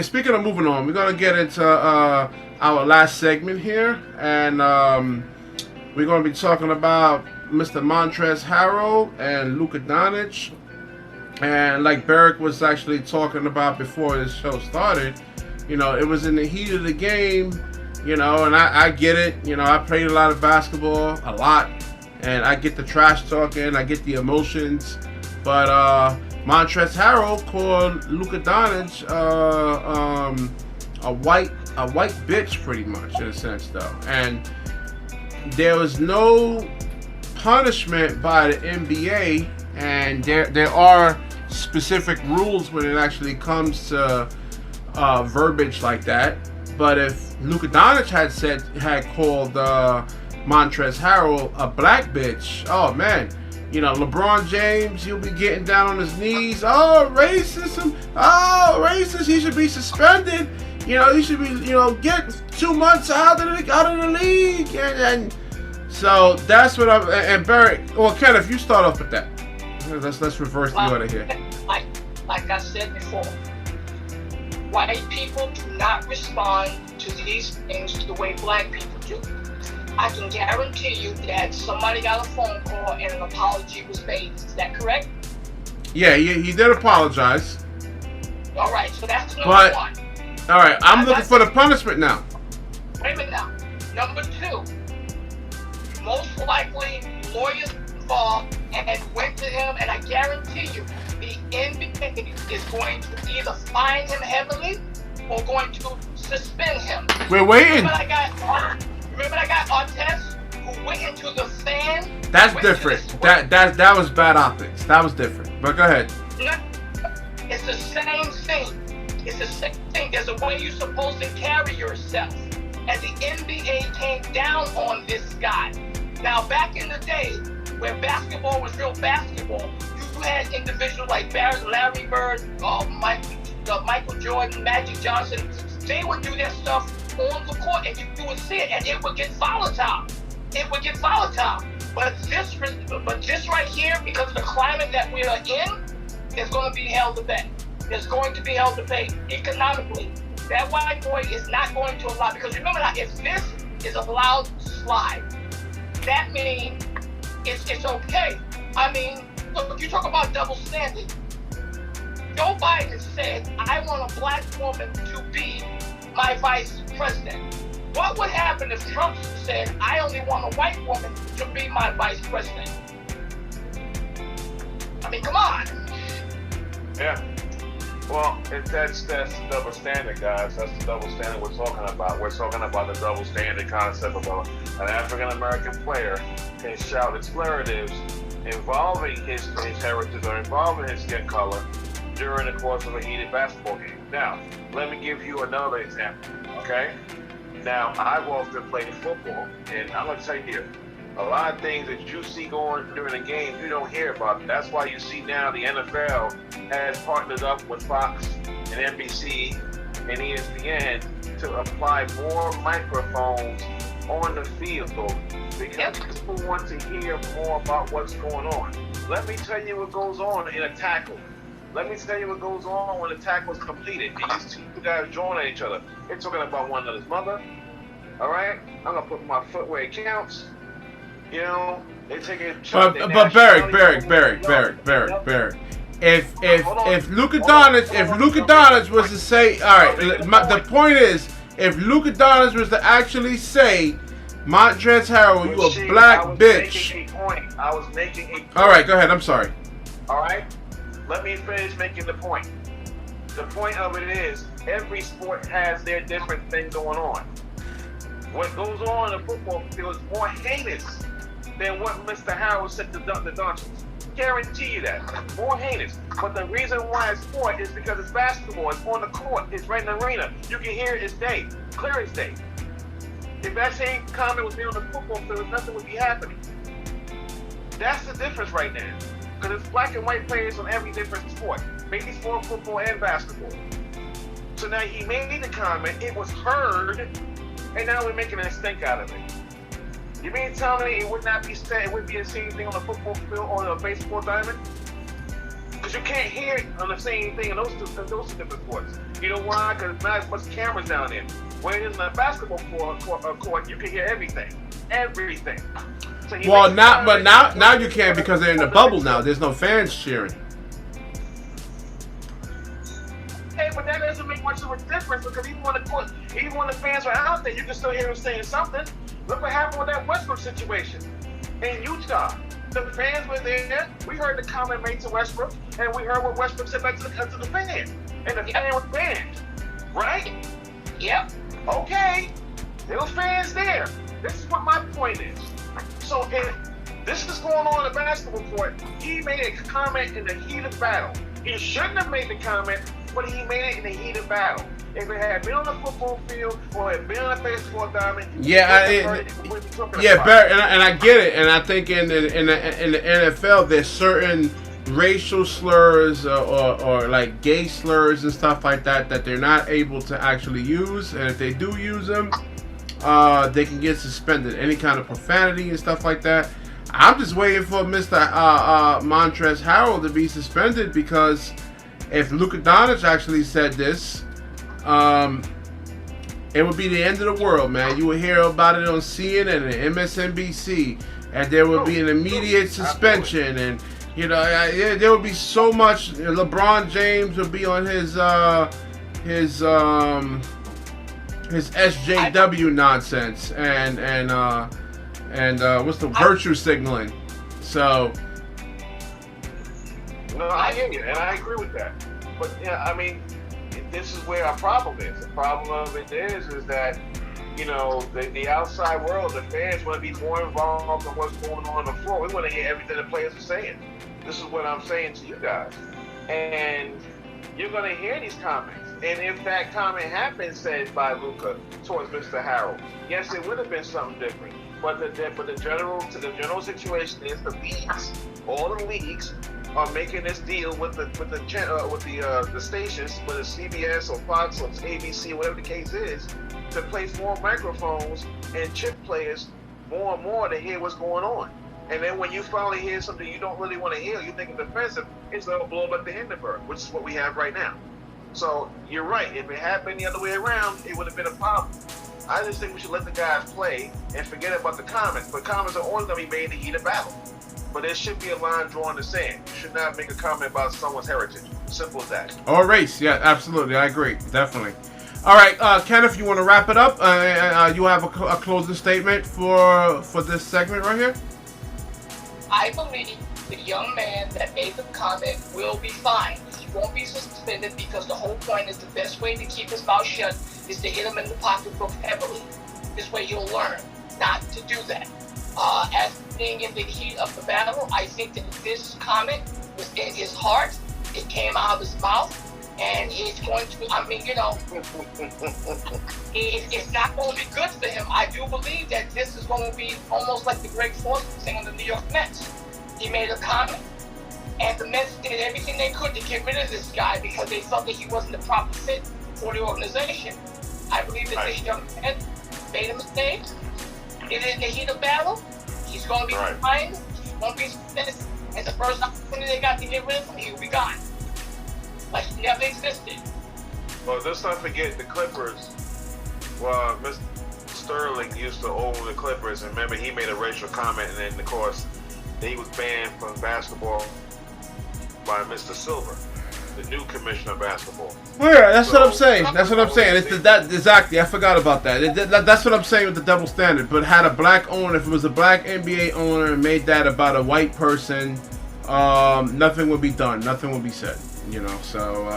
Speaking of moving on, we're gonna get into our last segment here, and we're gonna be talking about Mr. Montrezl Harrell and Luka Doncic. And like Barrick was actually talking about before this show started, it was in the heat of the game, and I get it. I played a lot of basketball, a lot, and I get the trash talking, I get the emotions, but Montrezl Harrell called Luka Doncic a white bitch, pretty much, in a sense, though. And there was no punishment by the NBA, and there are specific rules when it actually comes to verbiage like that. But if Luka Doncic had called Montrezl Harrell a black bitch, oh man. LeBron James, he'll be getting down on his knees. Oh, racism. Oh, racist. He should be suspended. He should be, get 2 months out of the league. And so that's what I'm. And Barry, well, Ken, if you start off with that, let's reverse the order here. Like I said before, white people do not respond to these things the way black people do. I can guarantee you that somebody got a phone call and an apology was made. Is that correct? Yeah, he did apologize. All right, so that's number one. All right, I'm looking for the punishment now. Wait a minute now. Number two, most likely lawyers involved and went to him, and I guarantee you the NBA is going to either fine him heavily or going to suspend him. We're waiting. Remember that guy Artest who went into the fan? That's different. That was bad optics. That was different. But go ahead. It's the same thing. It's the same thing. There's a way you're supposed to carry yourself. And the NBA came down on this guy. Now, back in the day, when basketball was real basketball, you had individuals like Larry Bird, Michael Jordan, Magic Johnson. They would do their stuff on the court, and you would see it, and it would get volatile. But this right here, because of the climate that we are in, is going to be held to pay. It's going to be held to pay economically. That white boy is not going to allow, because remember now, if this is allowed to slide, that means it's okay. I mean, look, you talk about double standard. Joe Biden said, I want a black woman to be my vice president. What would happen if Trump said, I only want a white woman to be my vice president? I mean, come on. Yeah. Well, that's the double standard, guys. That's the double standard we're talking about. We're talking about the double standard concept of an African-American player can shout expletives involving his heritage or involving his skin color during the course of a heated basketball game. Now, let me give you another example, okay? Now, I've often played football, and I'm going to tell you here, a lot of things that you see going during the game, you don't hear about. That's why you see now the NFL has partnered up with Fox and NBC and ESPN to apply more microphones on the field because people want to hear more about what's going on. Let me tell you what goes on in a tackle. Let me tell you what goes on when the tackle is completed and you see two guys joining each other. They're talking about one another's mother. All right? I'm going to put my foot where it counts. They take a shot. But Barrick. If Luka Doncic was to say, all right, the point is, if Luka Doncic was to actually say, Montrezl Harrell, you a black bitch. I was making a point. All right, go ahead. I'm sorry. All right? Let me finish making the point. The point of it is, every sport has their different thing going on. What goes on in the football field is more heinous than what Mr. Harrell said to Doncic. Guarantee you that. More heinous. But the reason why it's sport is because it's basketball. It's on the court. It's right in the arena. You can hear it as day. Clear as day. If that same comment was made on the football field, nothing would be happening. That's the difference right now. Because it's black and white players on every different sport. Baseball, football, and basketball. So now he made the comment, it was heard, and now we're making a stink out of it. You mean to tell me it would not be said, it wouldn't be the same thing on the football field or the baseball diamond? Because you can't hear it on the same thing in those two different sports. You know why? Because there's not as much cameras down there. When it's in a basketball court, you can hear everything. Everything. So well, now you can't because they're in the bubble now. There's no fans cheering. Hey, but that doesn't make much of a difference because even when the fans are out there, you can still hear them saying something. Look what happened with that Westbrook situation in Utah. The fans were there. We heard the comment made to Westbrook, and we heard what Westbrook said back to the fans. And the fan was banned. Right? Yep. Okay. There was fans there. This is what my point is. So if this is going on in the basketball court, he made a comment in the heat of battle. He shouldn't have made the comment, but he made it in the heat of battle. If it had been on the football field or it had been on a baseball diamond, Barry, and I get it. And I think in the NFL, there's certain racial slurs or like gay slurs and stuff like that they're not able to actually use. And if they do use them, they can get suspended. Any kind of profanity and stuff like that. I'm just waiting for Mr. Montrezl Harrell to be suspended because if Luka Doncic actually said this, it would be the end of the world, man. You would hear about it on CNN and MSNBC, and there would be an immediate suspension, and there would be so much. LeBron James would be on his SJW nonsense, and what's the virtue signaling? So. No, I hear you, and I agree with that. But I mean, this is where our problem is. The problem of it is that the outside world, the fans want to be more involved in what's going on the floor. We want to hear everything the players are saying. This is what I'm saying to you guys, and you're going to hear these comments. And if that comment had been said by Luka towards Mr. Harrell, yes, it would have been something different. But the general situation is the leagues, all the leagues, are making this deal with the stations, whether it's CBS or Fox or ABC, whatever the case is, to place more microphones and chip players more and more to hear what's going on. And then when you finally hear something you don't really want to hear, you think it's offensive, it's going to blow up the Hindenburg, which is what we have right now. So you're right. If it had been the other way around, it would have been a problem. I just think we should let the guys play and forget about the comments. But comments are always going to be made in the heat of battle. But there should be a line drawn in the sand. You should not make a comment about someone's heritage. Simple as that. Or race. Yeah, absolutely. I agree. Definitely. All right, Kenneth, you want to wrap it up? You have a closing statement for this segment right here? I believe the young man that made the comment will be fined. He won't be suspended because the whole point is the best way to keep his mouth shut is to hit him in the pocketbook heavily. This way he'll learn not to do that. As being in the heat of the battle, I think that this comment was in his heart. It came out of his mouth, and it's going to, it's not going to be good for him. I do believe that this is going to be almost like the Greg Foster thing on the New York Mets. He made a comment, and the Mets did everything they could to get rid of this guy because they felt that he wasn't the proper fit for the organization. I believe that this young man made a mistake. It is in the heat of battle. He's going to be fined. He won't be suspended. And the first opportunity they got to get rid of him, he'll be gone. Like he never existed. Well, let's not forget the Clippers. Well, Mr. Sterling used to own the Clippers, and remember he made a racial comment, and then of course he was banned from basketball by Mr. Silver, the new commissioner of basketball. Well, yeah, that's what I'm saying. That's what I'm saying. It's exactly. I forgot about that. That's what I'm saying with the double standard. But had a black owner, if it was a black NBA owner and made that about a white person, nothing would be done. Nothing would be said. So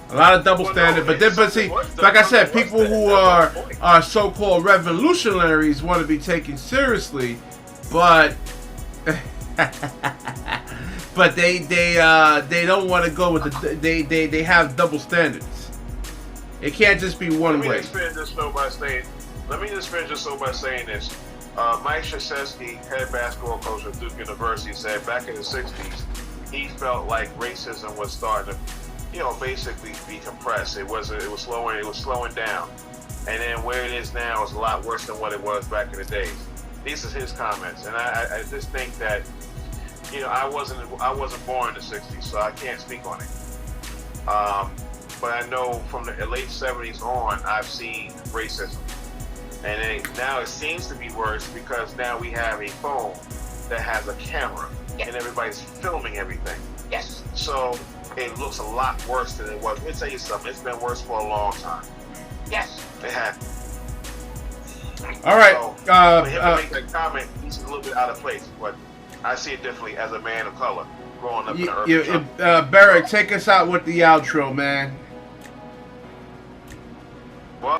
a lot of double standard. But see, like I said, people who are so-called revolutionaries want to be taken seriously, but. But they don't want to go with they have double standards. It can't just be one way. Let me just finish this by saying this. Mike Krzyzewski, head basketball coach at Duke University, said back in the '60s he felt like racism was starting to, basically be compressed. It was slowing down, and then where it is now is a lot worse than what it was back in the days. These are his comments, and I just think that. I wasn't born in the '60s, so I can't speak on it. But but I know from the late 70s on, I've seen racism. And now it seems to be worse because now we have a phone that has a camera and everybody's filming everything. Yes. So it looks a lot worse than it was. Let me tell you something. It's been worse for a long time. Yes. It has. All right. So, for him to make that comment, he's a little bit out of place, but I see it differently as a man of color growing up in the urban. Barrett, take us out with the outro, man.